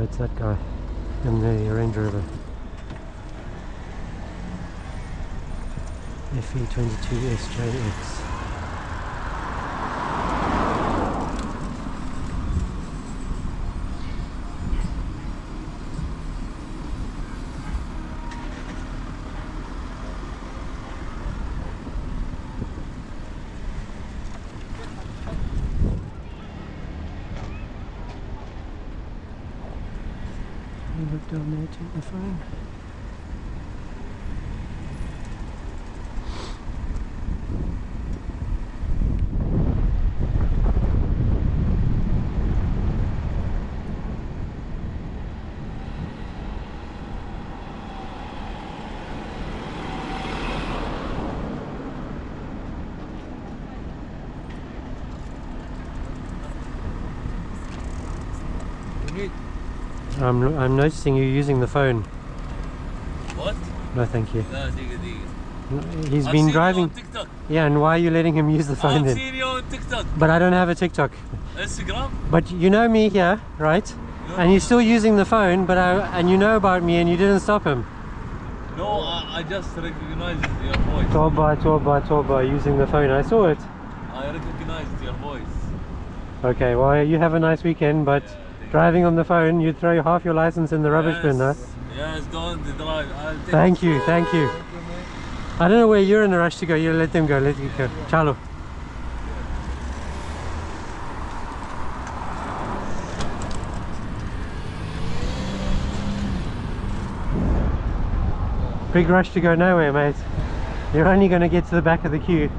it's that guy in the Range Rover. FV22SJX. Look down there, take the phone. I'm noticing you using the phone. What? No, thank you. No, He's been driving. You on TikTok. Yeah, and why are you letting him use the phone I've then? seen you on TikTok. But I don't have a TikTok. Instagram? But you know me here, right? No. And you're still using the phone, but and you know about me and you didn't stop him. No, I just recognized your voice. Tauba, using the phone. I saw it. I recognized your voice. Okay, well, you have a nice weekend, but driving on the phone, you'd throw half your license in the rubbish bin, huh? Yes, don't drive. Thank you. I don't know where you're in a rush to go. You let them go, let you go. Chalo. Big rush to go nowhere, mate. You're only going to get to the back of the queue.